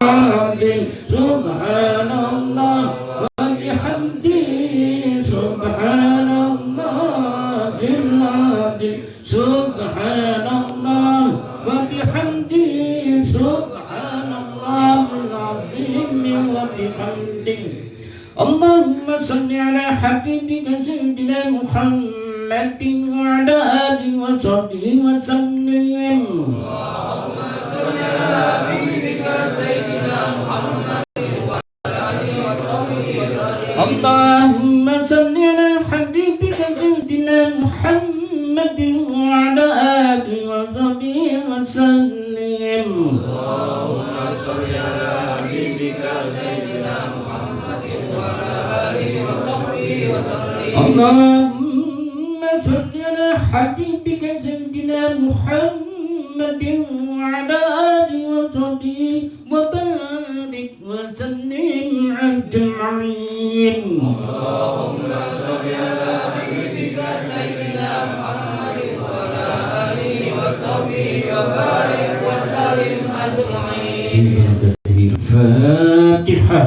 العظيم سبحان الله وبحمده سبحان الله العظيم سبحان الله وبحمده سبحان الله العظيم وبحمده اللهم صل على حبيبك سيدنا محمد وعلى آله وصحبه وسلم اللهم صل على حبيبك سيدنا محمد وعلى آله وصحبه وسلم اللهم صل على حبيبك سيدنا محمد وعلى آله وصحبه وسلم اللهم صل على حبيبك سيدنا محمد وعلى آله وصحبه وسلم اللهم صل على حبيبك سيدنا محمد وعلى آله وصحبه وبارك وسلم أجمعين اللهم صل على حبيبك سيدنا محمد وعلى آله وصحبه وبارك وسلم أجمعين الفاتحة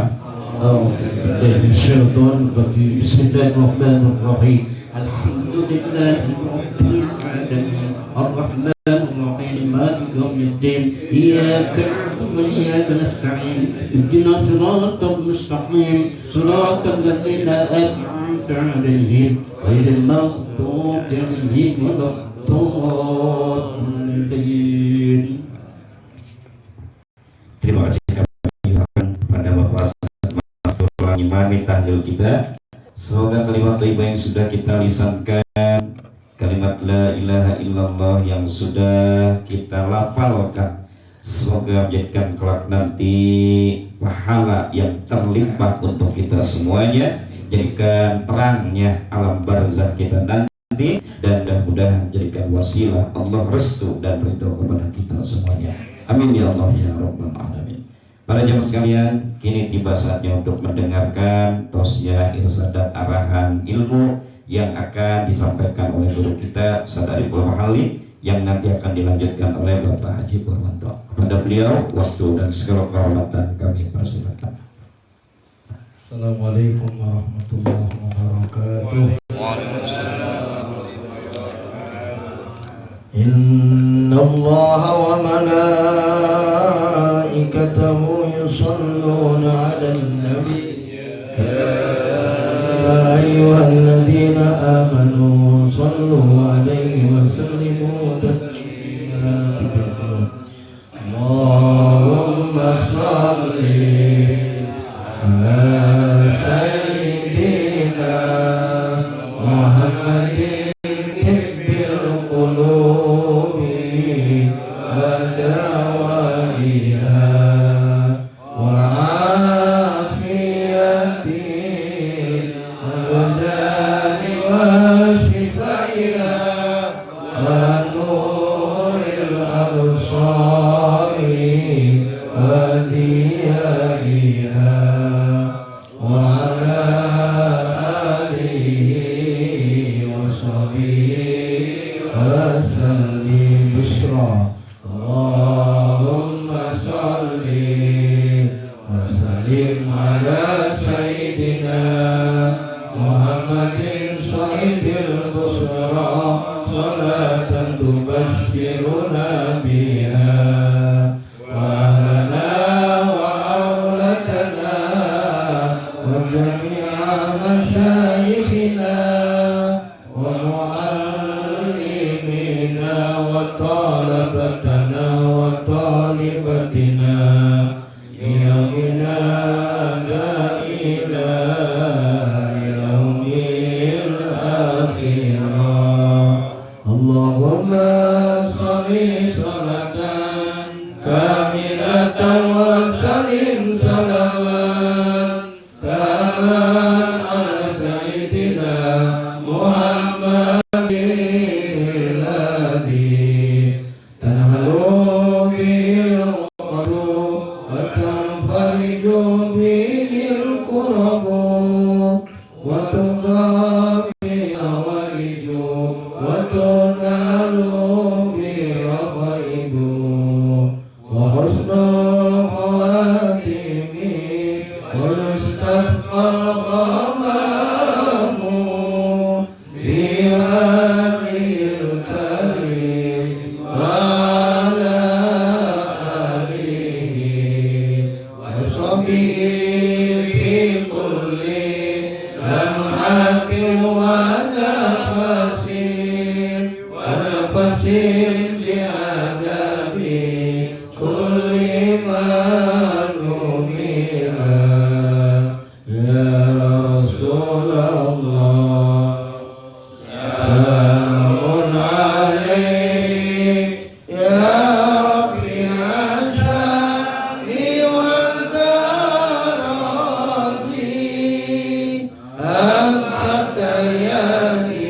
الشيطان الرجيم بسم الله الرحمن الرحيم الحمد لله رب العالمين الرحمن الرحيم مالك يوم الدين إياك نعبد وإياك نستعين اهدنا الصراط المستقيم صراط الذين أنعمت عليهم غير المغضوب عليهم ولا الضالين. Terima kasih kami ucapkan kepada Bapak Imami tahlil kita. Semoga kalimat thayyibah yang sudah kita lisankan, kalimat la ilaha illallah yang sudah kita lafalkan, semoga menjadikan kelak nanti pahala yang terlimpah untuk kita semuanya, jadikan terangnya alam barzakh kita nanti, dan mudah-mudahan jadikan wasilah Allah restu dan ridho kepada kita semuanya. Amin ya Allah ya Rabbal Alamin. Para jemaah sekalian, kini tiba saatnya untuk mendengarkan tausiah, irsyad dan arahan ilmu yang akan disampaikan oleh guru kita Ustaz Ariful Mahali, yang nanti akan dilanjutkan oleh Bapak Haji Purwanto. Kepada beliau waktu dan segala kehormatan kami persilakan. Assalamualaikum warahmatullahi wabarakatuh. Inna Allah wa malaikatahu yusalluna 'alan nabi ya ayyuhalladzina amanu sallu 'alaihi wa sallimu taslima. Allahumma shalli ala sayyidina Muhammadin tibbil qulubi wa dawaiha wa afiyatil abdani wa shifaiha wa nuril absari wa diyaiha wa ala alihi wa sahbihi wa sallim busra. Allahumma salli wa sallim ala sayyidina Muhammadin sahibil busra salatan tubashshiruna biha wa ahlana wa auladana wa jami'a masyayikhina wa muallimina wa talabatana wa talibatina liyamina ila yaumil akhirah. Allahumma salli salatan kamilatan wa salim salaman taman ala sayyidina Muhammadin alladhi tanhalu bil qadu wa tanfariju bil qurabu wa tudhabi awaiju wa tunalu bil ghaibu wa husnul به في كل لمحة ونفس ونفس بعدد كل ما نمر يا رسول الله سلام عليك يا رفيع الشأن والدرجة أنت دياني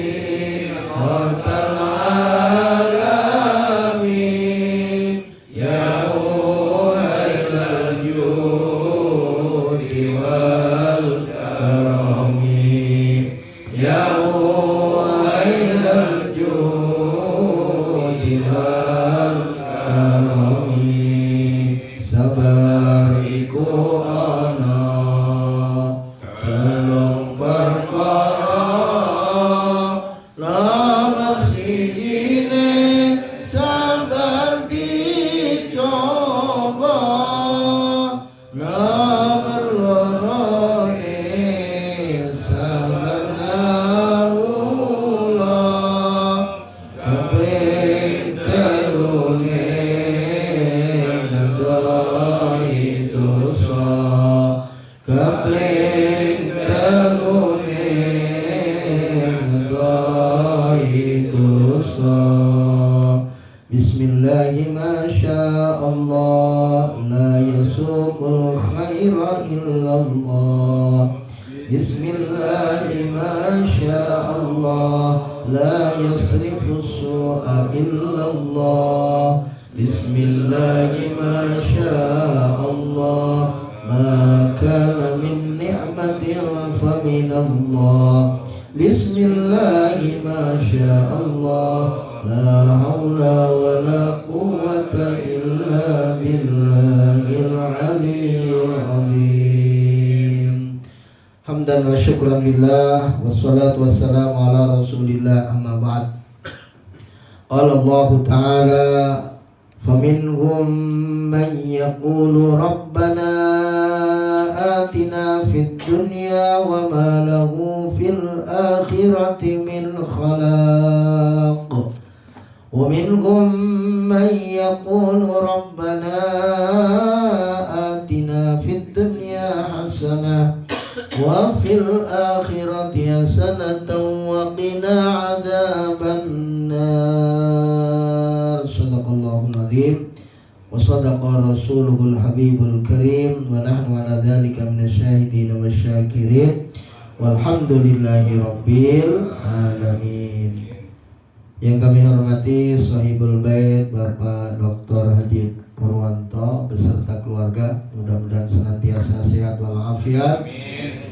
العالمين يا أهل الجود والكرم يا أهل الجود والكرم sabariku ana tolong perkara lamar sijine sabar dicoba lamar lorone sabar naula kabeh telune nadai dosa kabeh telune nadai dosa Bismillahi ma sya Allah la yasuqul khaira illallah Bismillahi ma sya Allah la yasrifu su'a illallah Bismillahi ma sya Allah ma kana min ni'matin fa min Allah Bismillahi ma sya Allah la haula wa la quwwata illa billahil aliyyil azim Hamdan wa syukran lillah wassalatu wassalamu ala rasulillah amma ba'd Qala Allah ta'ala faminhum man yaqulu rabbana atina fid dunya wa ma lahu fil akhirati min khalaq wa minhum man yaqulu rabbana atina fid dunya hasanah wa fil akhirati hasanatan wa qina adzaban nar sadaqallahul azim wa sadaqa rasuluhul habibul karim wa nahnu ala dzalika minasyahidin wasyakirin walhamdulillahi rabbil alamin. Yang kami hormati Sahibul Bait Bapak Dr. Haji Purwanto beserta keluarga, mudah-mudahan senantiasa sehat walafiat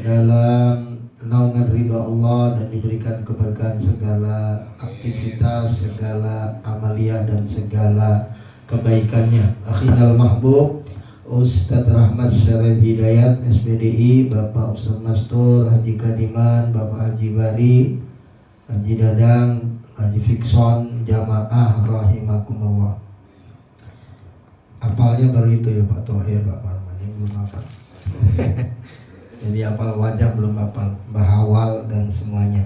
dalam naungan ridha Allah dan diberikan keberkahan segala aktivitas, segala amalia dan segala kebaikannya. Akhinal mahbub Ustadz Rahmat Syarif Hidayat SPDI, Bapak Ustadz Mastur, Haji Kadiman, Bapak Haji Bari, Haji Dadang, Haji Fikson, jamaah rahimakumullah. Apalnya baru itu ya Pak Thohir, Pak Marman yang belum hafal. Jadi hafal wajah belum hafal, bahawal dan semuanya.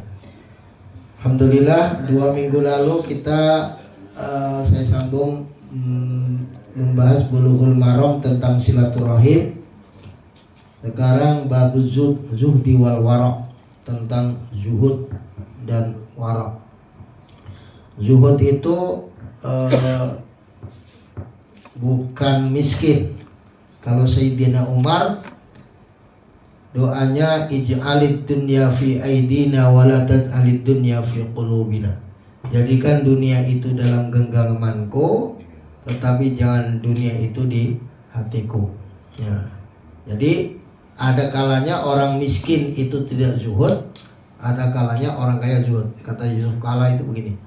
Alhamdulillah 2 minggu lalu kita saya sambung membahas Bulughul Maram tentang silaturahim. Sekarang bab zuhdi wal wara, tentang zuhud dan wara. Zuhud itu bukan miskin. Kalau Sayyidina Umar doanya ij'alid dunya fi aidina wa la taj'alid dunya fi qulubina. Jadikan dunia itu dalam genggamanku, tetapi jangan dunia itu di hatiku. Ya. Jadi ada kalanya orang miskin itu tidak zuhud, ada kalanya orang kaya zuhud. Kata Yusuf Kala itu begini.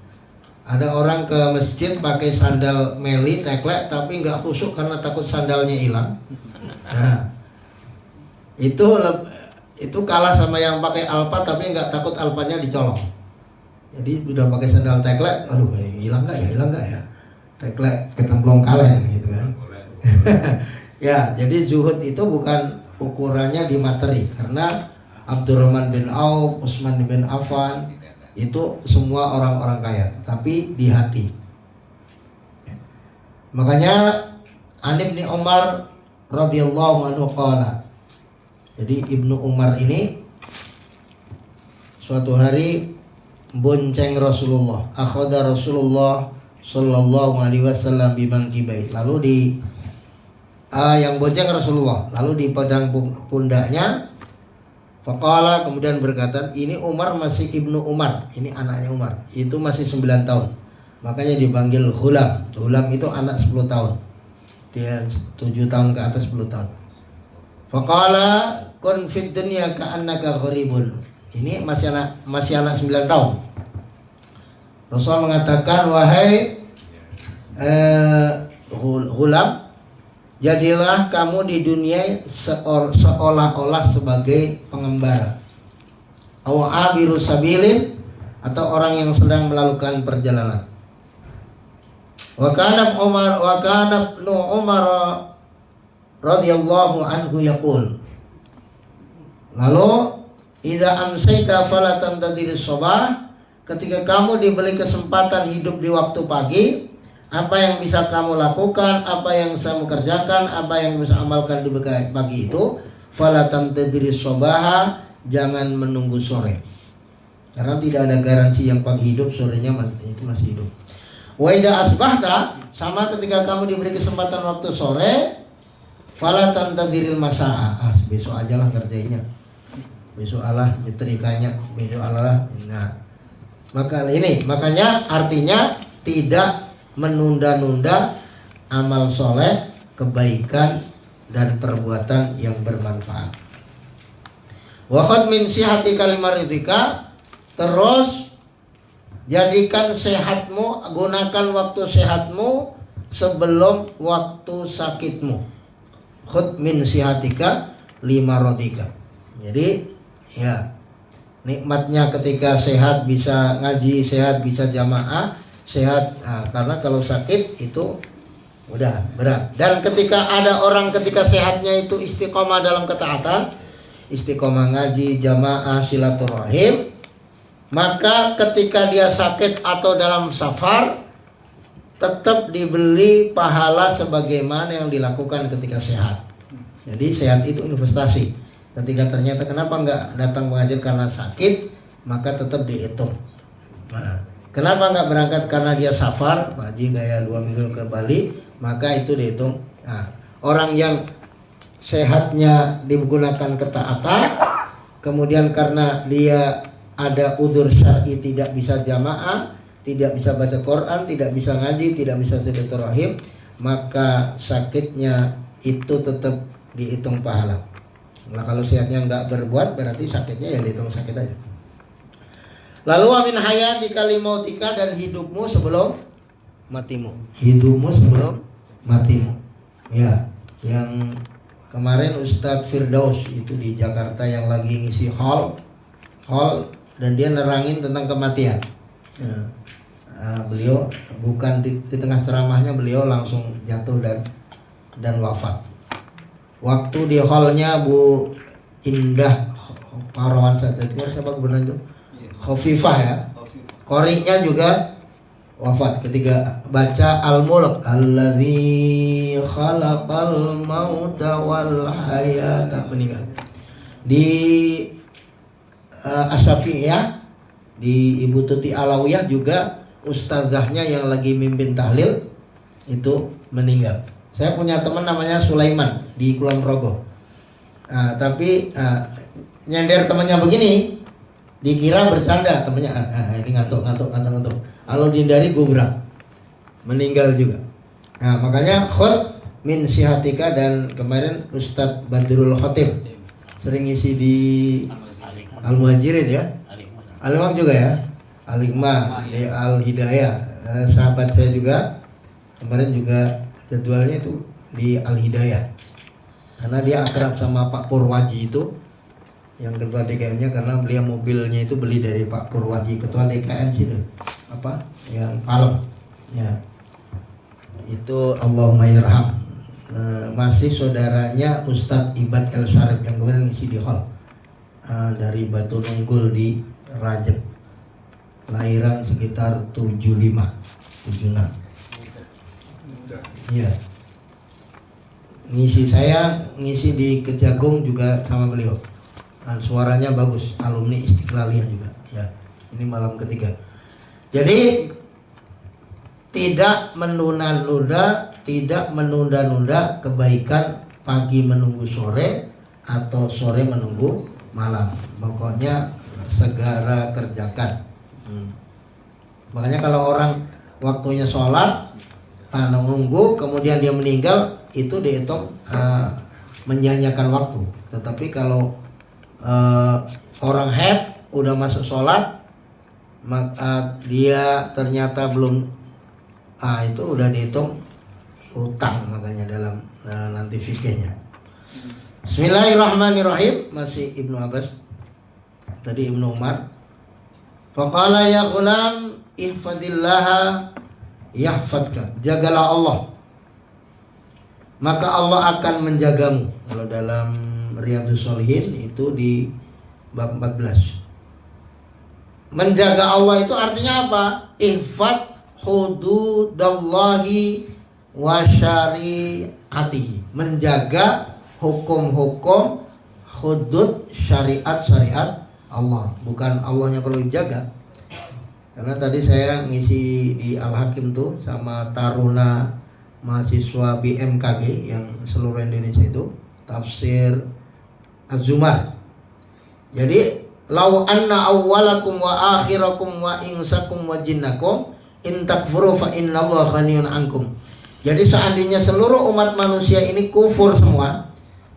Ada orang ke masjid pakai sandal meli, teklek, tapi nggak khusyuk karena takut sandalnya hilang. Nah, itu kalah sama yang pakai alpa tapi nggak takut alpanya dicolong. Jadi udah pakai sandal teklek, aduh hilang nggak ya, teklek ketemplong kalen gitu kan. Ya, jadi zuhud itu bukan ukurannya di materi, karena Abdurrahman bin Auf, Utsman bin Affan itu semua orang-orang kaya, tapi di hati. Makanya An Ibnu Umar radhiyallahu anhu qala. Jadi Ibnu Umar ini suatu hari bonceng Rasulullah, akhadha Rasulullah sallallahu alaihi wasallam bi mankibai. Lalu di yang bonceng Rasulullah, lalu di pedang pundaknya. Faqala, kemudian berkata, ini Umar masih Ibnu Umar, ini anaknya Umar, itu masih 9 tahun. Makanya dipanggil Ghulam. Ghulam itu anak 10 tahun. Dia 7 tahun ke atas 10 tahun. Faqala kun fid dunya ka'annaka gharibun. Ini masih anak 9 tahun. Rasul mengatakan, wahai Ghulam, jadilah kamu di dunia seolah-olah sebagai pengembara, aw abiru sabilin, atau orang yang sedang melakukan perjalanan. Wa kana Ibnu Umar radhiyallahu anhu yaqul, lalu idza amsayta fala tantadir sabah, ketika kamu diberi kesempatan hidup di waktu pagi, apa yang bisa kamu lakukan, apa yang bisa kamu kerjakan, apa yang bisa amalkan di pagi itu, fala tantadir sabah, jangan menunggu sore, karena tidak ada garansi yang pagi hidup sorenya itu masih hidup. Wa idza asbahta, sama ketika kamu diberi kesempatan waktu sore, fala tantadiril masaa, besok aja lah ngerjainnya, besok Allah nyetrikanya, besok Allah. Nah, makanya artinya tidak menunda-nunda amal soleh, kebaikan dan perbuatan yang bermanfaat. Wa khad min sihati kalimaritika, terus jadikan sehatmu, gunakan waktu sehatmu sebelum waktu sakitmu. Khud min sihatika lima rodika. Jadi ya, nikmatnya ketika sehat bisa ngaji, sehat bisa jamaah, sehat. Nah, karena kalau sakit itu udah berat. Dan ketika ada orang ketika sehatnya itu istiqomah dalam ketaatan, istiqomah ngaji, jamaah, silaturahim, maka ketika dia sakit atau dalam safar tetap diberi pahala sebagaimana yang dilakukan ketika sehat. Jadi sehat itu investasi. Ketika ternyata kenapa nggak datang mengajar karena sakit, maka tetap dihitung. Nah, kenapa nggak berangkat karena dia safar, Pak Haji kayak 2 minggu ke Bali, maka itu dihitung. Nah, orang yang sehatnya digunakan ketaatan, kemudian karena dia ada udzur syar'i tidak bisa jamaah, tidak bisa baca Quran, tidak bisa ngaji, tidak bisa silaturahim, maka sakitnya itu tetap dihitung pahala. Nah, kalau sehatnya nggak berbuat, berarti sakitnya ya dihitung sakit aja. Lalu amin hayati kalimautika, dan hidupmu sebelum matimu. Hidupmu sebelum matimu. Ya, yang kemarin Ustadz Firdaus itu di Jakarta yang lagi ngisi hall, dan dia nerangin tentang kematian. Beliau bukan di tengah ceramahnya, beliau langsung jatuh dan wafat. Waktu di hallnya Bu Indah Parawansa, siapa gubernur itu? Khofifah ya. Qori'nya juga wafat ketika baca Al-Mulk, alladzi khalaqal mauta wal hayata, meninggal. Di Asy-Syafi'iyah, di Ibu Tuti Alawiyah juga ustazahnya yang lagi mimpin tahlil itu meninggal. Saya punya teman namanya Sulaiman di Kulon Progo. Tapi nyender temannya begini, dikira bercanda temannya, ini ngantuk. Kalau dihindari gubrak, meninggal juga. Nah, makanya khud min sihatika, dan kemarin Ustadz Badrul Khotib sering isi di Al-Muhajirin ya, Al-Imam juga ya, Al-Hikmah, Al-Hidayah, sahabat saya juga kemarin juga jadwalnya itu di Al-Hidayah, karena dia akrab sama Pak Purwaji itu yang ketua DKM-nya, karena beliau mobilnya itu beli dari Pak Purwaji, ketua DKM situ, apa yang Palem ya, itu Allahumma yarham. masih saudaranya Ustadz Ibad El Syarif yang kemarin ngisi di hall, dari Batu Nunggul di Rajab, lahiran sekitar 76. Iya. Ngisi di Kejagung juga sama beliau. Suaranya bagus, alumni Istiqlaliyah juga. Ya, ini malam ketiga. Jadi tidak menunda-nunda kebaikan pagi menunggu sore atau sore menunggu malam. Pokoknya segera kerjakan. Makanya kalau orang waktunya sholat nunggu kemudian dia meninggal, itu dihitung menyanyiakan waktu. Tetapi kalau orang head udah masuk sholat, maka dia ternyata belum, itu udah dihitung utang, makanya dalam nanti fikihnya. Bismillahirrahmanirrahim. Masih Ibnu Abbas, tadi Ibnu Umar. Faqala ya ghulam ihfadillaha yahfadka, jagalah Allah maka Allah akan menjagamu. Kalau dalam Riyadhus Shalihin itu di bab 14. Menjaga Allah itu artinya apa? Ihfad hududallahi wa syari'atihi, menjaga hukum-hukum hudud syariat-syariat Allah, bukan Allahnya perlu dijaga. Karena tadi saya ngisi di Al-Hakim tuh sama taruna mahasiswa BMKG yang seluruh Indonesia itu tafsir Az-Zumar. Jadi lau anna awwalakum wa akhirakum wa insakum wa jinnakum in takfuru fa innallaha ghaniyun ankum. Jadi seandainya seluruh umat manusia ini kufur semua,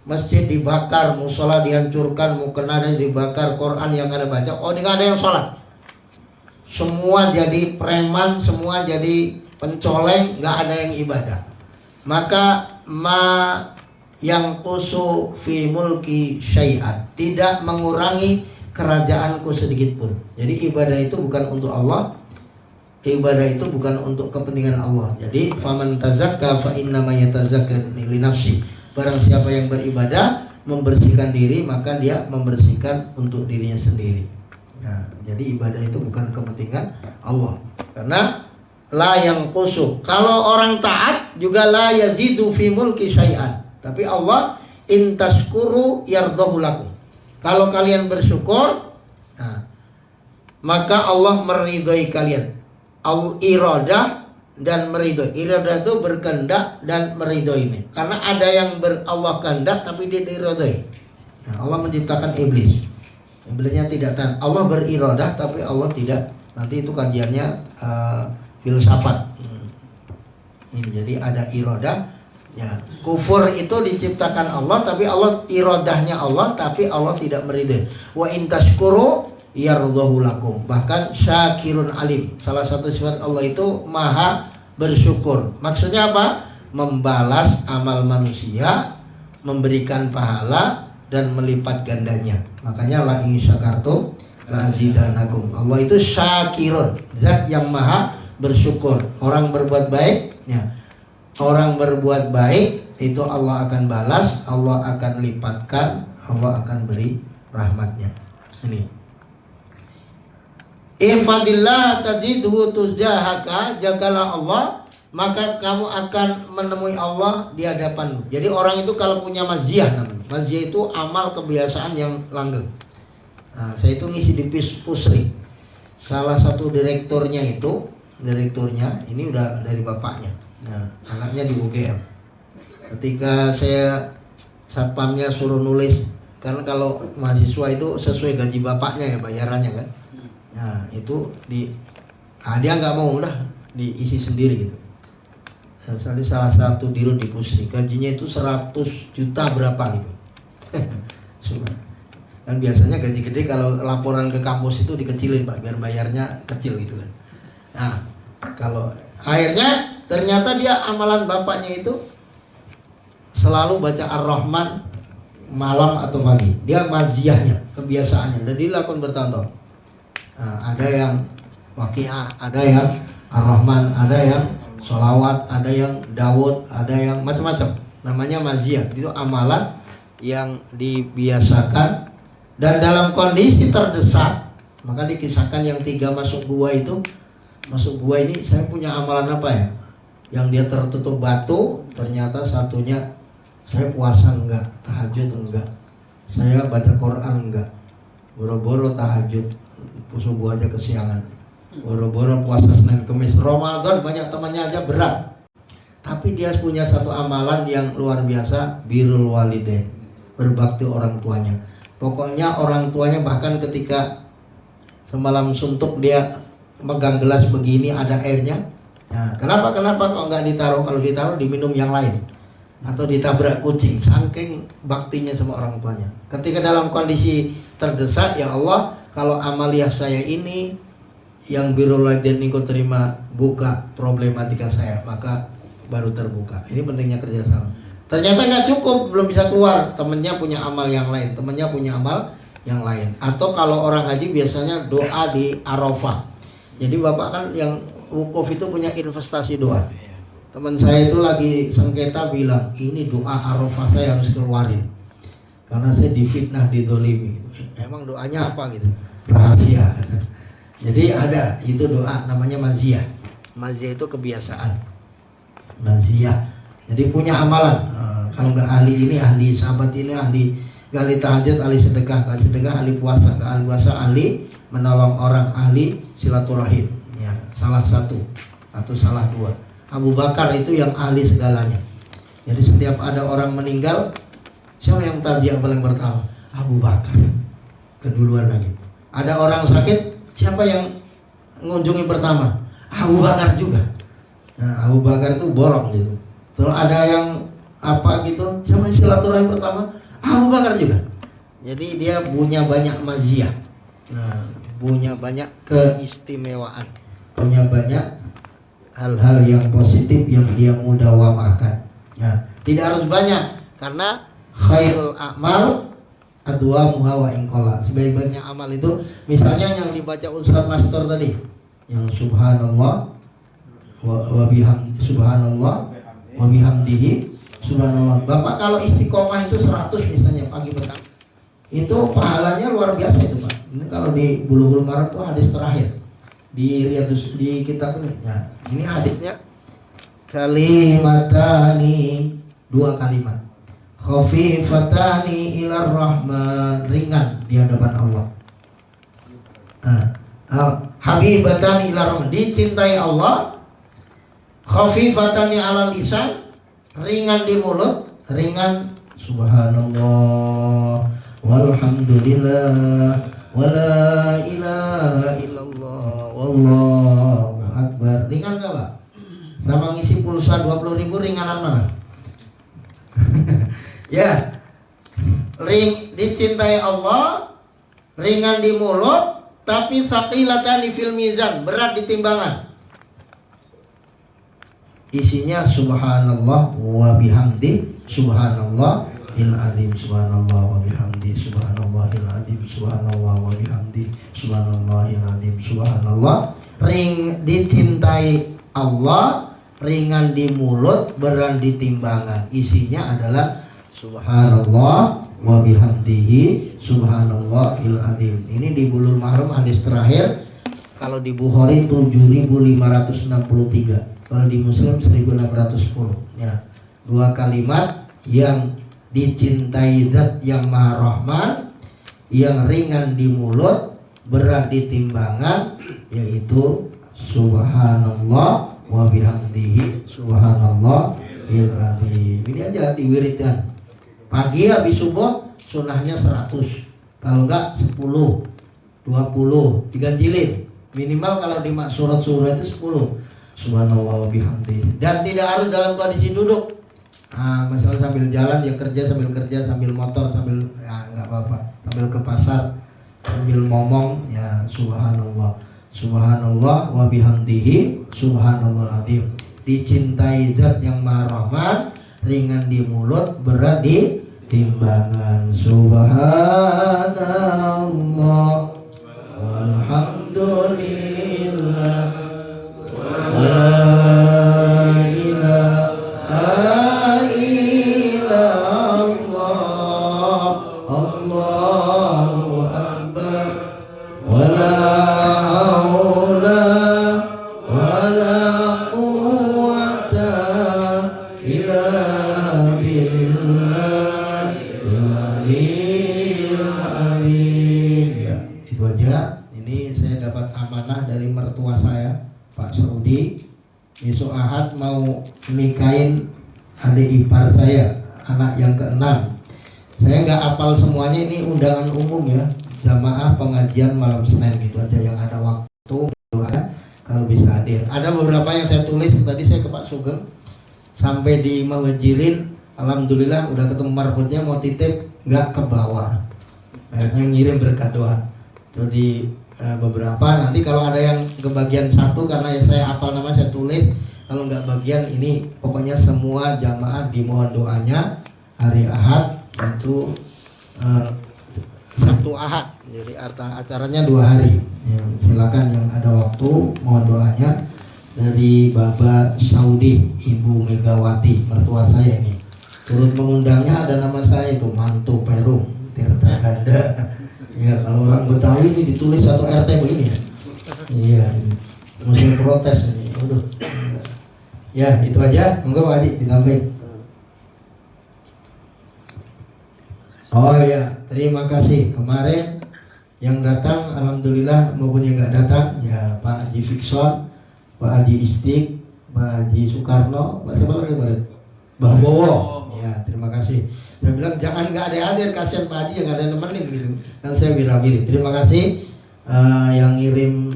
masjid dibakar, musola dihancurkan, mukena dibakar, Quran yang ada baca, ini gak ada yang sholat, semua jadi preman, semua jadi pencoleng, gak ada yang ibadah, maka yang kusu fi mulki syai'at, tidak mengurangi kerajaanku sedikit pun. Jadi ibadah itu bukan untuk Allah, ibadah itu bukan untuk kepentingan Allah. Jadi faman tazakka fa innama yatazakka li nafsi. Barang siapa yang beribadah membersihkan diri, maka dia membersihkan untuk dirinya sendiri. Nah, jadi ibadah itu bukan kepentingan Allah. Karena la yang kusu. Kalau orang taat juga la yazidu fi mulki syai'an. Tapi Allah in tashkuru yardahu lakum. Kalau kalian bersyukur, maka Allah meridhoi kalian. Al-iradah dan meridhoi. Iradah itu berkehendak dan meridhoi ini. Karena ada yang Allah kehendak tapi dia diridhoi. Allah menciptakan iblis. Iblisnya tidak tahan. Allah beriradah tapi Allah tidak. Nanti itu kajiannya filsafat. Ini jadi ada iradah. Ya, kufur itu diciptakan Allah tapi Allah iradahnya Allah tapi Allah tidak meridhoi. Wa in tashkuru yardhahu lakum. Bahkan syakirun alim. Salah satu sifat Allah itu maha bersyukur. Maksudnya apa? Membalas amal manusia, memberikan pahala dan melipat gandanya. Makanya la in syakartum la azidanakum. Allah itu syakirun, zat yang maha bersyukur. Orang berbuat baik, ya. Orang berbuat baik itu Allah akan balas, Allah akan lipatkan, Allah akan beri rahmatnya. Ini. Ifadillah tajidhu tujahaka, jagalah Allah maka kamu akan menemui Allah di hadapanmu. Jadi orang itu kalau punya maziah namanya. Maziah itu amal kebiasaan yang langgeng. Nah, saya itu ngisi di Pusri. Salah satu direkturnya ini udah dari bapaknya. Nah, anaknya di UGM. Ketika saya satpamnya suruh nulis, karena kalau mahasiswa itu sesuai gaji bapaknya ya bayarannya kan. Nah itu dia nggak mau, udah diisi sendiri gitu. Salah satu dirut di Pusri gajinya itu 100 juta berapa gitu. Kan biasanya gaji gede kalau laporan ke kampus itu dikecilin Pak, biar bayarnya kecil gitu kan. Nah kalau akhirnya ternyata dia amalan bapaknya itu selalu baca Ar-Rahman malam atau pagi. Dia maziahnya, kebiasaannya, dan dilakukan bertahun-tahun. Nah, ada yang Waqiah, ada yang Ar-Rahman, ada yang Sholawat, ada yang Dawud, ada yang macam-macam. namanya maziyah. Itu amalan yang dibiasakan dan dalam kondisi terdesak. Maka dikisahkan yang 3 masuk gua itu, masuk gua ini saya punya amalan apa ya? Yang dia tertutup batu, ternyata satunya saya puasa enggak, tahajud enggak, saya baca Quran enggak, boro-boro tahajud subuh aja kesiangan, boro-boro puasa Senin Kemis, Ramadan banyak temannya aja berat. Tapi dia punya satu amalan yang luar biasa, birrul walidain, berbakti orang tuanya. Pokoknya orang tuanya bahkan ketika semalam suntuk dia megang gelas begini ada airnya. Nah, kenapa kok nggak ditaruh? Kalau ditaruh diminum yang lain atau ditabrak kucing. Saking baktinya sama orang tuanya. Ketika dalam kondisi terdesak, ya Allah, kalau amaliyah saya ini yang birrul walidain kau terima, buka problematika saya, maka baru terbuka. Ini pentingnya kerjasama. Ternyata nggak cukup, belum bisa keluar. Temennya punya amal yang lain, temennya punya amal yang lain. Atau kalau orang haji biasanya doa di Arafah. Jadi bapak kan yang wukuf itu punya investasi doa. Teman saya itu lagi sengketa bilang, ini doa Arafah saya harus keluarin karena saya difitnah, didolimi. Emang doanya apa gitu? Rahasia. Jadi ada itu doa namanya maziyah. Maziyah itu kebiasaan. Maziyah. Jadi punya amalan. Kalau nggak ahli ini, ahli sahabat ini, ahli ahli tahajud, ahli sedekah, ahli puasa, ahli puasa, ahli menolong orang, ahli silaturahim. Ya, salah satu atau salah dua. Abu Bakar itu yang ahli segalanya. Jadi setiap ada orang meninggal, siapa yang takziah paling pertama? Abu Bakar. Keduluan lagi. Ada orang sakit, siapa yang mengunjungi pertama? Abu Bakar juga. Nah, Abu Bakar itu borong gitu. Terus ada yang apa gitu, siapa yang silaturahim pertama? Abu Bakar juga. Jadi dia punya banyak maziyah. Nah, punya banyak keistimewaan, punya banyak hal-hal yang positif yang dia mudawamakan. Ya, tidak harus banyak karena khairul a'mal adwamuha wa in qalla. Sebaik-baiknya amal itu misalnya yang dibaca Ustaz Master tadi, yang subhanallah wa bihamdi, subhanallah wa bihamdihi subhanallah. Bapak kalau istiqomah itu 100 misalnya pagi petang, itu pahalanya luar biasa itu Pak. Ini kalau di Bulughul Maram itu hadis terakhir di Riyadus di kitab ini. Nah, ini hadisnya kalimatani, 2 kalimat. Khafifatani ilar rahman, ringan di hadapan Allah. Habibatani ilar rahman, dicintai Allah. Khafifatani ala lisan, ringan di mulut, ringan subhanallah walhamdulillah wala ilaha illallah wallahu akbar. Ringan gak Pak? Sama ngisi pulsa 20.000 ringanan mana? Ya, dicintai Allah, ringan di mulut, tapi thaqilatan fil mizan, berat di timbangan. Isinya subhanallah wa bihamdi subhanallah il azim, subhanallah wa bihamdi subhanallahil azim, subhanallah wa bihamdi subhanallahil azim, subhanallah. Dicintai Allah, ringan di mulut, berat di timbangan. Isinya adalah subhanallah wa bihamdihi subhanallahil azim. Ini di Bulughul Maram hadis terakhir. Kalau di Bukhari 7563, kalau di Muslim 1610. Ya, 2 kalimat yang dicintai zat yang maha rahman, yang ringan di mulut, berat di timbangan, yaitu subhanallah wa bihamdihi subhanallahil azim. Ini aja diwiridkan. Pagi habis subuh sunahnya 100. Kalau enggak 10, 20 diganjilin. Minimal kalau di surat-surat itu 10. Subhanallah wa bihamdihi. Dan tidak harus dalam kondisi duduk. Masalah sambil jalan dia kerja, sambil motor, sambil enggak apa-apa. Sambil ke pasar, sambil ngomong ya subhanallah. Subhanallah wa bihamdihi subhanallahil azim. Dicintai zat yang maha rahman, ringan di mulut, berat di timbangan. Subhanallah walhamdulillah wa la ilaha illallah mertua saya Pak Saudi. Besok Ahad mau nikahin adik ipar saya, anak yang ke-6. Saya nggak hafal semuanya, ini undangan umum ya, jamaah pengajian malam Senin gitu aja, yang ada waktu doa kalau bisa hadir. Ada beberapa yang saya tulis tadi, saya ke Pak Sugeng sampai di Muhajirin, alhamdulillah udah ketemu marbotnya, mau titip nggak ke bawah, akhirnya ngirim berkat doa. Terus di beberapa nanti kalau ada yang kebagian satu, karena ya saya hafal nama saya tulis, kalau nggak bagian ini pokoknya semua jamaah dimohon doanya hari Ahad itu Sabtu Ahad, jadi acaranya 2 hari ya, silakan yang ada waktu mohon doanya. Dari Bapak Saudi, Ibu Megawati mertua saya ini, turut mengundangnya ada nama saya itu Mantu Perum Tirta Ganda ya. Kalau orang Betawi ini ditulis satu RT begini ya, iya mesti protes ini. Aduh. Ya itu aja, monggo Pak Haji ditambahin. Oh ya, terima kasih kemarin yang datang, alhamdulillah, maupun yang nggak datang ya, Pak Haji Fikson, Pak Haji Istik, Pak Haji Soekarno, Pak siapa lagi kemarin? Mbah Bowo. Ya terima kasih. Saya bilang jangan nggak ada hadir, kasihan Pak Haji yang nggak ada nemenin gitu. Kan saya wirawiri. Terima kasih yang ngirim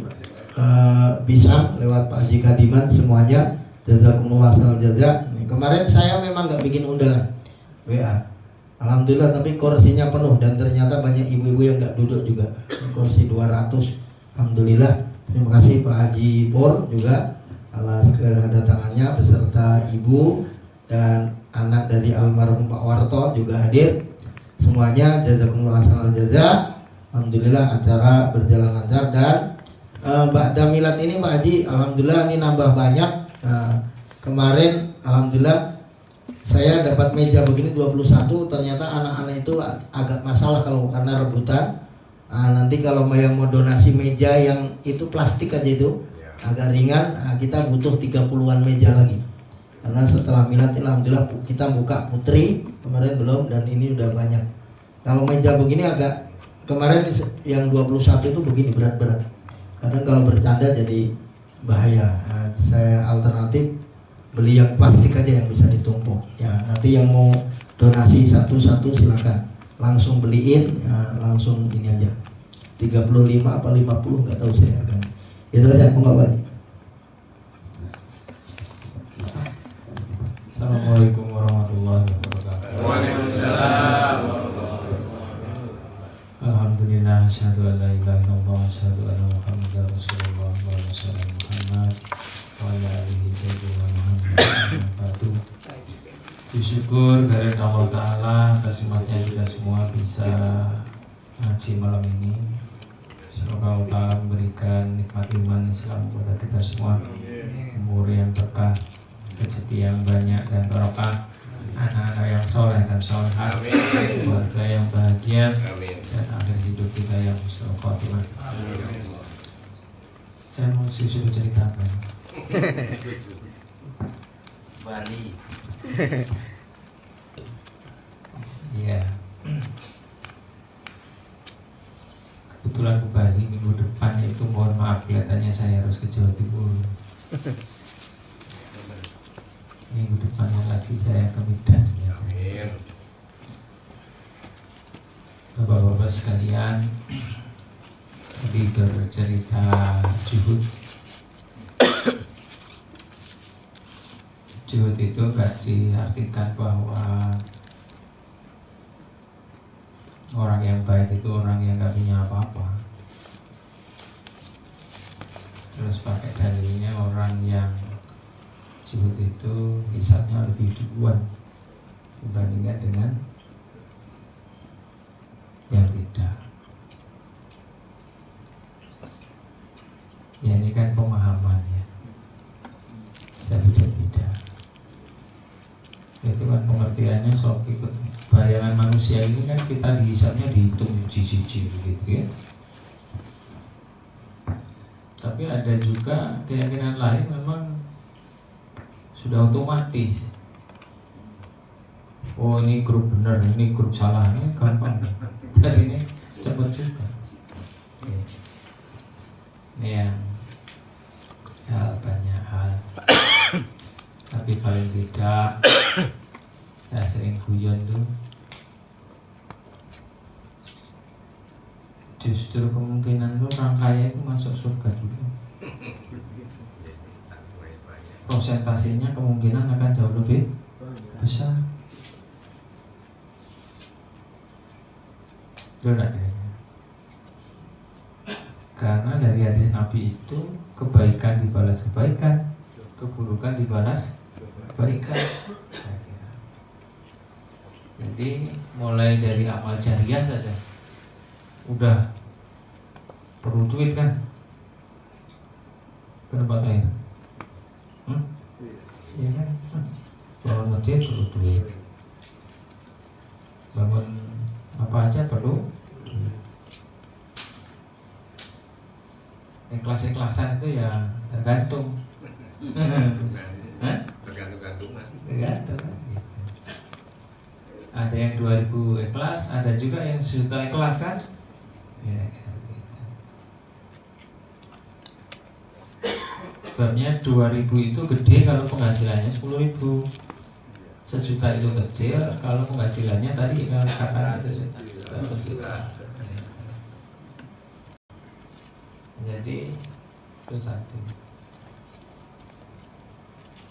pisang lewat Pak Haji Kadiman semuanya. Jazakumullah khairal jaza. Kemarin saya memang nggak bikin undangan WA. Alhamdulillah, tapi kursinya penuh dan ternyata banyak ibu-ibu yang nggak duduk juga. Kursi 200. Alhamdulillah. Terima kasih Pak Haji Pur juga atas kedatangannya beserta ibu dan anak dari almarhum Pak Warto juga hadir. Semuanya jazakumullah khairal jaza. Alhamdulillah acara berjalan lancar dan Ba'da Milad ini Pak Haji, alhamdulillah ini nambah banyak. Kemarin alhamdulillah saya dapat meja begini 21, ternyata anak-anak itu agak masalah kalau karena rebutan. Nanti kalau yang mau donasi meja yang itu plastik aja itu agak ringan, kita butuh 30-an meja lagi. Karena setelah Milad alhamdulillah kita buka putri, kemarin belum, dan ini udah banyak. Kalau meja begini agak, kemarin yang 21 itu begini berat-berat. Kadang kalau bercanda jadi bahaya. Saya alternatif beli yang plastik aja yang bisa ditumpuk. Ya, nanti yang mau donasi satu-satu silakan langsung beliin, ya, langsung ini aja. 35 apa 50 nggak tahu saya kan. Itu aja Pak. Assalamualaikum warahmatullahi wabarakatuh. Waalaikumsalam. Alhamdulillah, asyhadu an la ilaha illallah, asyhadu anna Muhammadar Rasulullah, wa sallam Muhammad wa ala alihi sayyidina Muhammad. Bersyukur kepada Allah Ta'ala atas nikmatnya kita semua bisa ngaji malam ini. Semoga Allah Ta'ala memberikan nikmat iman Islam kepada kita semua, umur yang berkah, rezeki yang banyak dan barokah, anak-anak yang soleh dan solehat, keluarga yang bahagia, dan akhir hidup kita yang husnul khotimah. Saya mau suruh cerita apa? Bali. Iya. Kebetulan ke Bali minggu depan, itu mohon maaf kelihatannya saya harus ke Jawa Timur. Minggu depannya lagi saya ke Medan. Bapak-bapak sekalian, tadi bercerita juhud. Juhud itu gak diartikan bahwa orang yang baik itu orang yang gak punya apa-apa. Terus pakai dalilnya orang yang zuhud itu hisabnya lebih duluan dibandingkan dengan yang tidak. Ya ini kan pemahamannya, saya beda-beda. Itu kan pengertiannya sok ikut bayangan manusia ini kan kita dihisapnya dihitung jiji-jiji gitu ya. Tapi ada juga keyakinan lain memang sudah otomatis. Oh ini grup benar, ini grup salah, ini gampang. Dan ini cepat juga. Ini yang Tapi paling tidak saya sering guyon tuh, justru kemungkinan lu orang kaya itu masuk surga dulu. Prosentasenya kemungkinan akan jauh lebih besar. Benar ya? Karena dari hadis Nabi itu kebaikan dibalas kebaikan, keburukan dibalas kebaikan. Jadi mulai dari amal jariah saja udah perlu duit kan? Kenapa kayak? Iya kan? Bangun masjid perlu duit. Bangun apa aja perlu. Kelas-kelasan itu ya tergantung. Tergantung-gantungan. Tergantung. Ada yang 2000 ikhlas, ada juga yang 1 juta ikhlas kan? Ya, gitu. Sebabnya 2000 itu gede kalau penghasilannya 10.000. 1 juta itu kecil kalau penghasilannya tadi kata itu 1 juta. Jadi itu satu.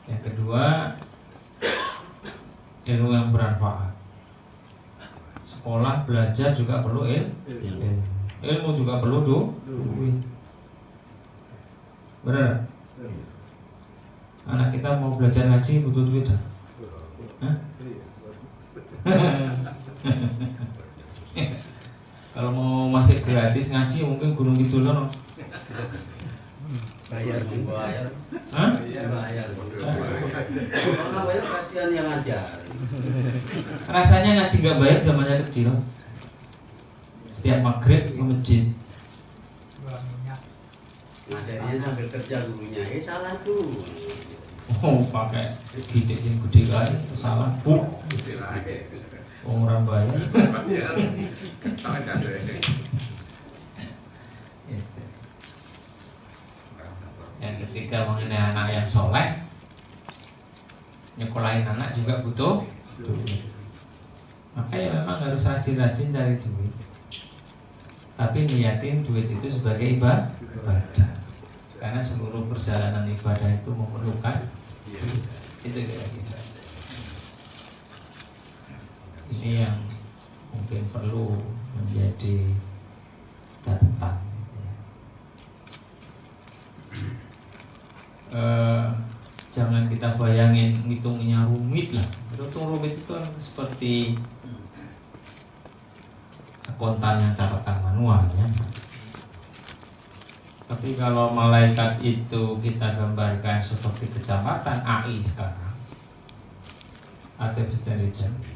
Yang kedua, ilmu yang bermanfaat. Sekolah belajar juga perlu ilmu juga perlu duit. Benar? Anak kita mau belajar ngaji butuh duit dah. Kalau mau masih gratis ngaji mungkin Gunung Kidul no. Bayar. Hah? Bayar. Karena bayar kasihan yang ngajar. Rasanya ngaji nggak bayar zamannya kecil. Setiap maghrib ke masjid. Ngajarnya sambil kerja gurunya. Salah tuh. Oh pakai gidik yang gede kali, salah. Orang bayar. Yang ketiga mengenai anak yang soleh, nyekolahin anak juga butuh duit. Maka ya memang harus rajin-rajin cari duit. Tapi niatin duit itu sebagai ibadah. Karena seluruh perjalanan ibadah itu memerlukan itu kira-kira. Ini yang mungkin perlu menjadi catatan. Jangan kita bayangin ngitungnya rumit lah. Hitung rumit itu seperti akuntan yang catatan manualnya. Tapi kalau malaikat itu kita gambarkan seperti kecamatan AI sekarang, artificial intelligence,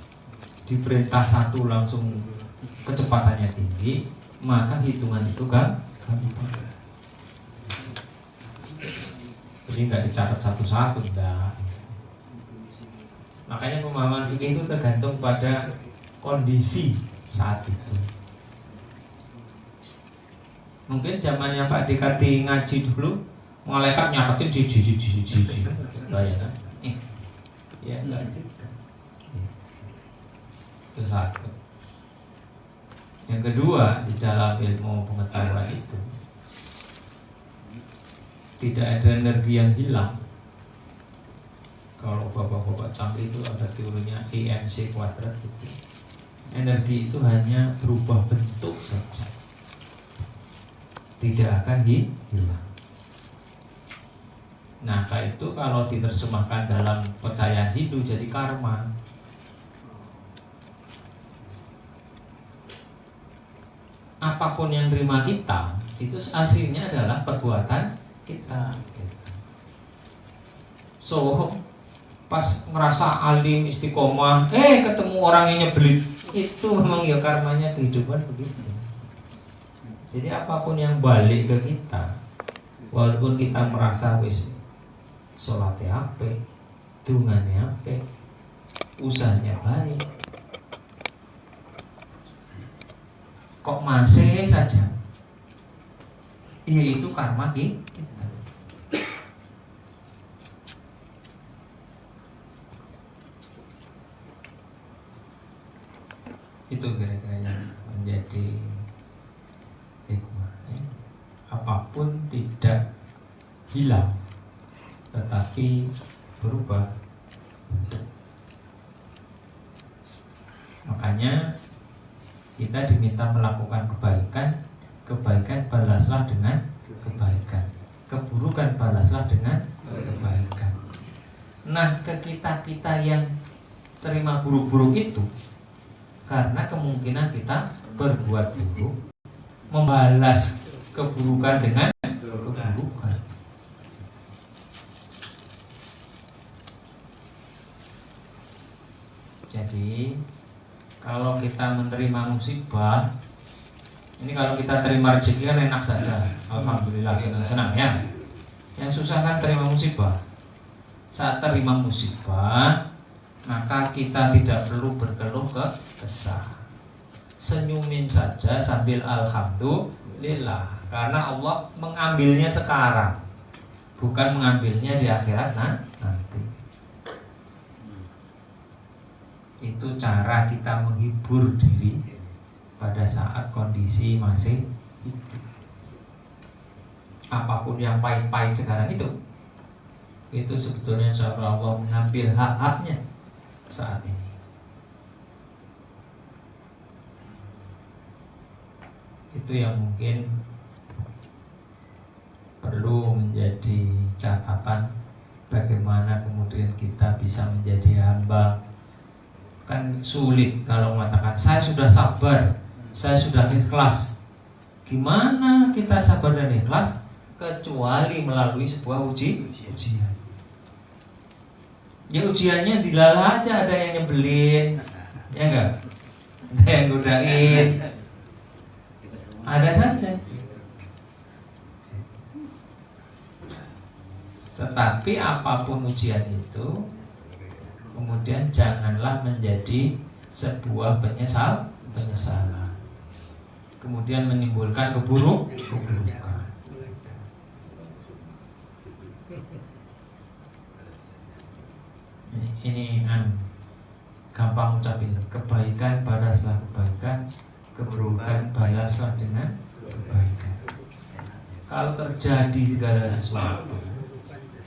diperintah satu langsung kecepatannya tinggi, maka hitungan itu gampang. Jadi nggak dicatat satu-satu, enggak. Makanya pemahaman fikih itu tergantung pada kondisi saat itu. Mungkin zamannya Pak Dikati ngaji dulu, malaikat nyatetin ji. Bayangkan. Ya enggak juga. Itu satu. Yang kedua, di dalam ilmu pengetahuan itu tidak ada energi yang hilang. Kalau bapak-bapak canggih itu ada teorinya IMC kuadrat gitu. Energi itu hanya berubah bentuk saja, tidak akan hilang. Nah, itu kalau diterjemahkan dalam percayaan Hindu jadi karma. Apapun yang terima kita itu aslinya adalah perbuatan kita. So pas ngerasa alim istiqomah, ketemu orang yang nyebelin, itu memang ya karmanya kehidupan begitu. Jadi apapun yang balik ke kita, walaupun kita merasa wis sholatnya apik, dungannya apik, usahanya baik, kok masih saja, itu karma kita. kira-kira yang menjadi hikmah ya. Apapun tidak hilang tetapi berubah bentuk. Makanya kita diminta melakukan kebaikan, kebaikan balaslah dengan kebaikan, keburukan balaslah dengan kebaikan. Nah, ke kita yang terima buruk-buruk itu karena kemungkinan kita berbuat buruk, membalas keburukan dengan keburukan. Jadi kalau kita menerima musibah, ini kalau kita terima rezeki kan enak saja, alhamdulillah, senang-senang ya. Yang susah kan terima musibah. Saat terima musibah, maka kita tidak perlu berkeluh kesah. Senyumin saja sambil alhamdulillah, karena Allah mengambilnya sekarang, bukan mengambilnya di akhirat nanti. Itu cara kita menghibur diri pada saat kondisi masih hidup. Apapun yang pahit-pahit sekarang itu sebetulnya cara Allah mengambil hak-haknya saat ini. Itu yang mungkin perlu menjadi catatan, bagaimana kemudian kita bisa menjadi hamba. Kan sulit kalau mengatakan saya sudah sabar, saya sudah ikhlas. Gimana kita sabar dan ikhlas kecuali melalui sebuah ujian? Ya ujiannya dilalah aja, ada yang nyebelin, ya enggak? Ada yang godain, ada saja. Tetapi apapun ujian itu, kemudian janganlah menjadi sebuah penyesalan, kemudian menimbulkan keburukan. Ini gampang ucapin, kebaikan balaslah kebaikan, keburukan balaslah dengan kebaikan. Kalau terjadi segala sesuatu,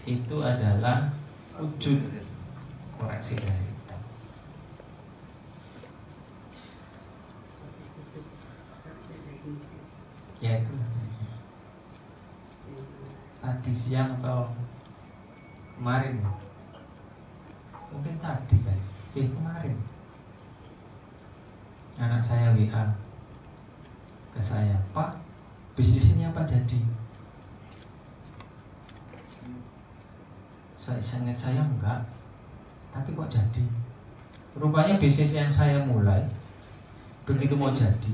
itu adalah wujud koreksi dari itu. Ya itu tadi siang atau kemarin, mungkin tadi kan, kemarin anak saya WA ke saya, Pak, bisnisnya apa jadi? Saya ingat saya enggak, tapi kok jadi? Rupanya bisnis yang saya mulai, begitu mau jadi,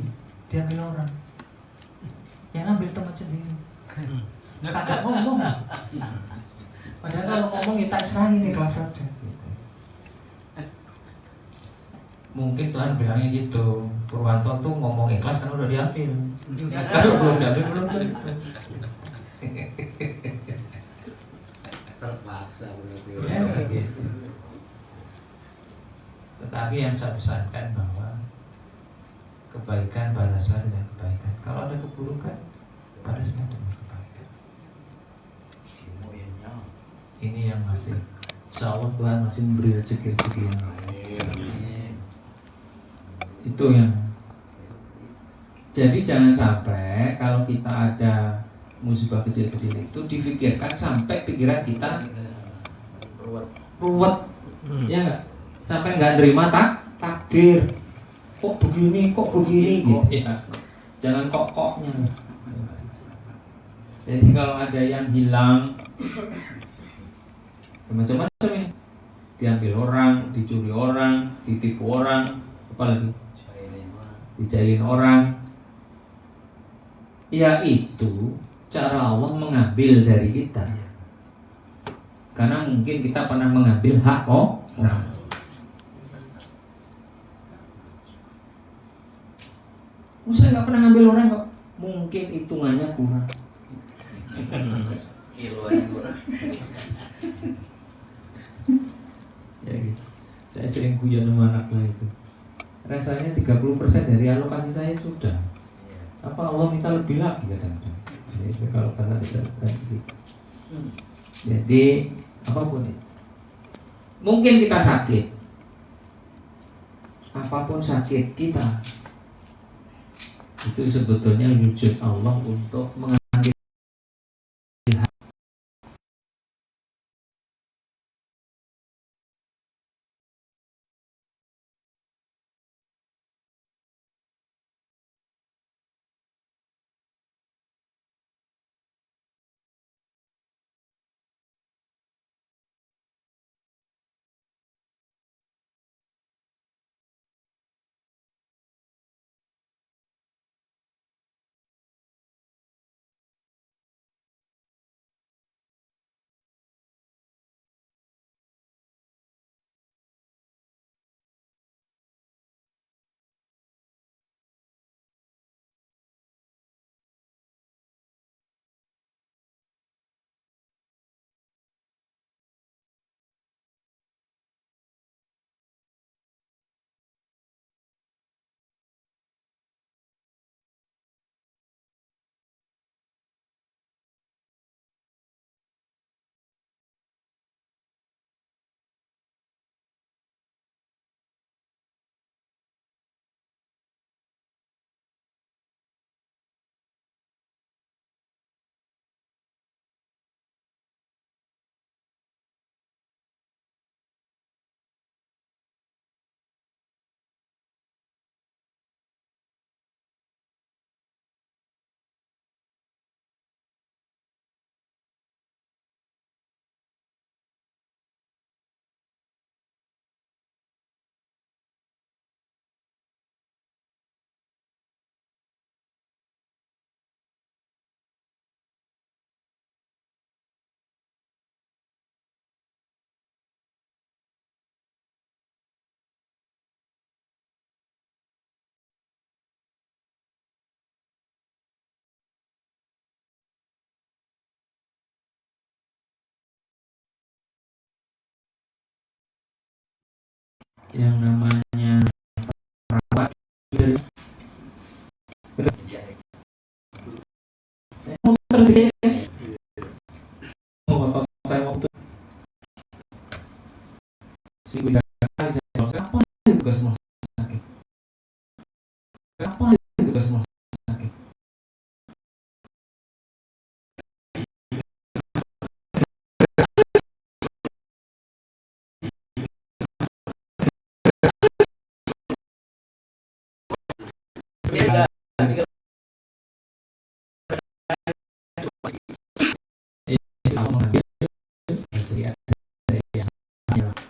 diambil orang. Yang ambil teman sendiri. Kagak ngomong. Padahal kalau ngomong ya tak serahin ikhlas saja. Mungkin Tuhan bilangnya gitu, Purwanto tuh ngomong ikhlas kan udah diambil. Kalau belum diambil belum gitu. Terpaksa berarti. Ya gitu. Tetapi yang saya pesankan bahwa kebaikan balaslah dengan kebaikan. Kalau ada keburukan, balaslah dengan kebaikan. Ini yang masih, insya Allah Tuhan masih memberi rezeki-rezeki yang lain. Itu yang. Jadi jangan sampai kalau kita ada musibah kecil-kecil itu difikirkan sampai pikiran kita ruwet, ya nggak? Sampai nggak terima takdir. Kok begini gitu ya. Jangan koknya. Jadi kalau ada yang hilang, macam-macam ini, diambil orang, dicuri orang, ditipu orang, apalagi dijailin orang. Ya itu cara Allah mengambil dari kita. Karena mungkin kita pernah mengambil hak orang. Saya nggak pernah ngambil orang kok. Mungkin hitungannya kurang. Kiloannya kurang. Ya gitu. Saya sering guyon sama anak lah itu. rasanya 30% dari alokasi saya sudah. Apa Allah minta lebih lagi kadang-kadang. Jadi kalau pasal itu. Jadi apapun itu. Mungkin kita sakit. Apapun sakit kita, itu sebetulnya wujud Allah untuk mengambil yang namanya perawat dari saya waktu si udah apa itu tugas rumah sakit, apa itu tugas rumah sakit.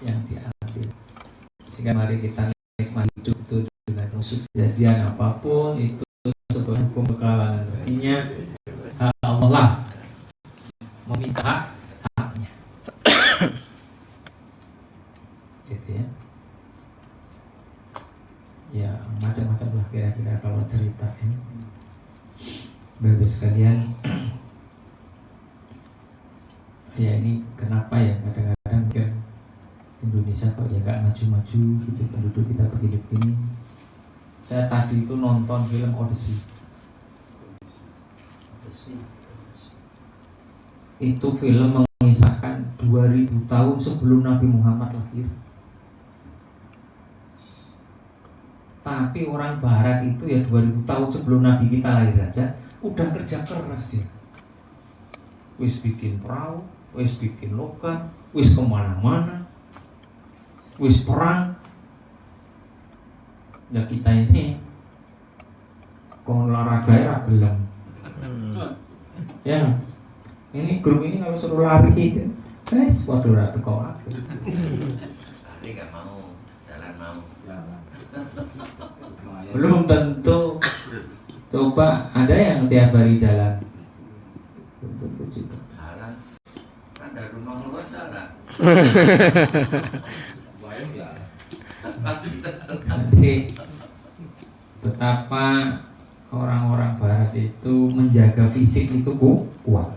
Yang diambil, sehingga mari kita nikmati hidup itu dengan kejadian apapun itu sebuah hukum bekalan baginya Allah lah meminta haknya. Gitu ya. Ya macam-macam lah kira-kira kalau cerita ya. Bapak sekalian, ya ini kenapa ya kadang-kadang mikir Indonesia kok ya gak maju-maju gitu, penduduk kita begini-begini. Saya tadi itu nonton film Odyssey. Itu film mengisahkan 2000 tahun sebelum Nabi Muhammad lahir. Tapi orang Barat itu ya 2000 tahun sebelum Nabi kita lahir aja udah kerja keras ya. Wis bikin perahu, wis bikin logam, wis kemana-mana, wis perang. Ya kita ini kalau olahraga ya belum. Ya, ini grup ini kalau suruh lari itu, guys, waduh ratu kau aku. Lari nggak mau, jalan mau. Belum tentu. Coba ada yang tiap hari jalan. Belum tentu juga. Jalan, kan dari rumah lu jalan. Jadi betapa orang-orang Barat itu menjaga fisik itu kuat.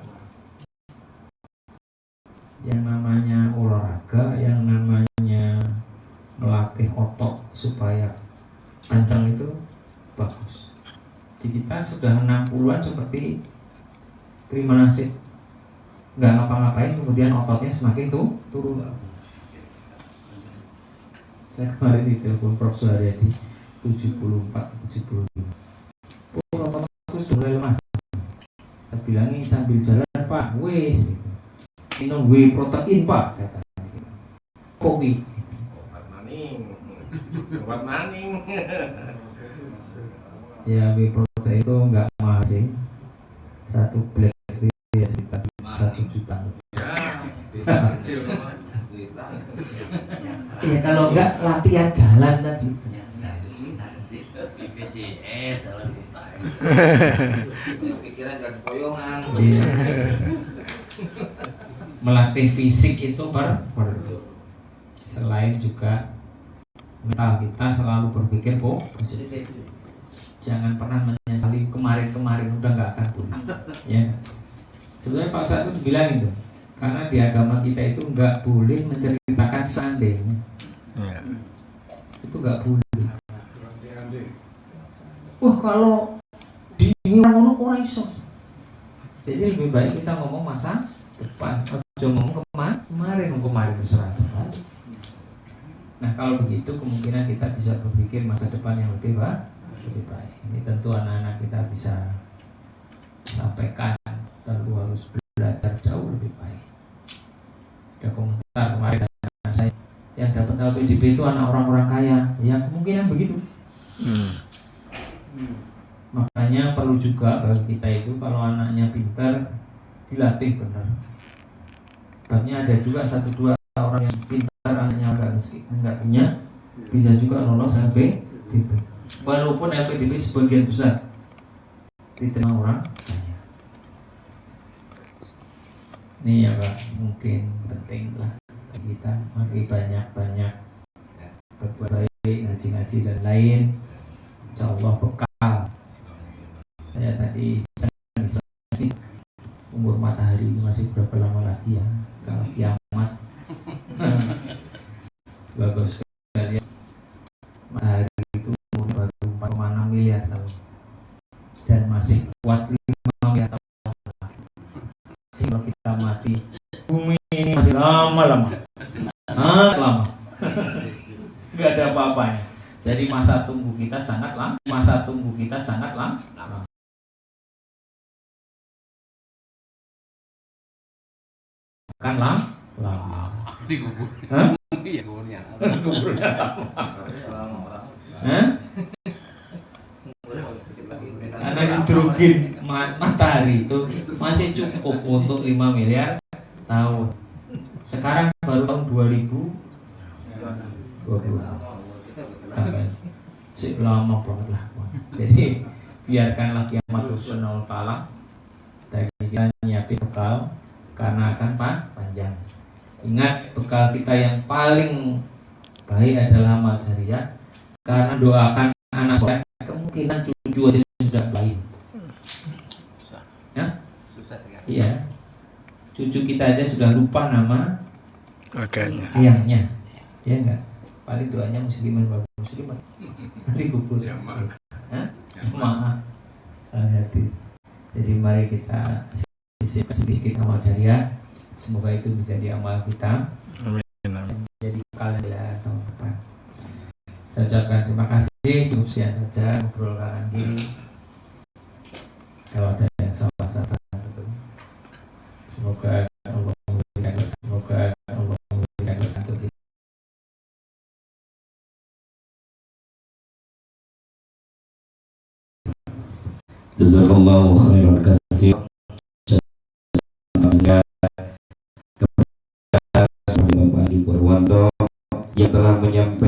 Yang namanya olahraga, yang namanya melatih otot supaya kencang itu bagus. Di kita sudah 60-an seperti terima nasib, nggak ngapa-ngapain, kemudian ototnya semakin turun. Saya kemarin ditelepon Prof. Suharyadi 74-75. Ototku sudah mulai lemah. Saya bilangin sambil jalan, Pak, wes minum whey protein, Pak, katanya gitu. Kopi. Obat maning. Ya whey protein itu nggak mahal sih. Satu black ya sekitar 1 juta. Ya kalau enggak latihan jalan tadi. BPJS jalan utang. Pikiran jangan koyongan. Iya. Melatih fisik itu perlu. Selain juga mental kita selalu berpikir positif. Jangan pernah menyesali kemarin udah nggak akan punya. Ya. Sebenarnya Pak Ustadz itu bilang itu, karena di agama kita itu nggak boleh menceritakan seandainya. Itu nggak boleh. Wah kalau di orang iso. Jadi lebih baik kita ngomong masa depan, jangan ngomong kemarin berserah sekali. Nah kalau begitu kemungkinan kita bisa berpikir masa depan yang lebih baik. Ini tentu anak-anak kita bisa sampaikan, tentu harus belajar jauh lebih baik. Ada komentar kemarin anak saya yang dapat LPDP itu anak orang-orang kaya, ya kemungkinan begitu. Makanya perlu juga bagi kita itu kalau anaknya pintar dilatih benar. Sebabnya ada juga 1-2 orang yang pintar anaknya enggak punya, bisa juga lolos LPDP. Walaupun LPDP sebagian besar diterima orang kaya. Ini ya Pak, mungkin penting lah bagi kita. Mari banyak-banyak berbuat baik, ngaji-ngaji dan lain. Insya Allah bekal. Saya tadi umur matahari masih berapa lama lagi ya kalau kiamat. Bagus sekali. Matahari itu umurnya baru 4,6 miliar tahun dan masih kuat 5 miliar tahun. Kalau kita mati, bumi ini masih lama, sangat lama. Nggak ada apa-apanya. Jadi masa tunggu kita sangat lama. Kan lama. Dikubur. Hah? Iya kuburnya. Karena hidrogen matahari itu masih cukup untuk 5 miliar tahun. Sekarang baru tahun 2020. Sampai lama banget lah. Jadi biarkanlah kiamat subhanahu wa ta'ala. Kita nyiapin bekal karena akan panjang. Ingat bekal kita yang paling baik adalah amal jariah. Karena doakan anak soleh, kemungkinan cucu aja sudah baik. Ya? Iya. Cucu kita aja sudah lupa nama ayahnya. Ya enggak? Paling doanya musliman bagus musliman. Nanti kubur. Jamaah. Hati. Jadi mari kita sisipkan sedikit amal jariah. Semoga itu menjadi amal kita. Amin. Menjadi bekal dari tahun depan. Saya ucapkan terima kasih. Cukup sekian saja ngobrol kanan kiri. Kalau ada yang salah semoga Allah memberikan untuk kita. Jazakallahu khairan katsir. Bapak Haji Purwanto yang telah menyampaikan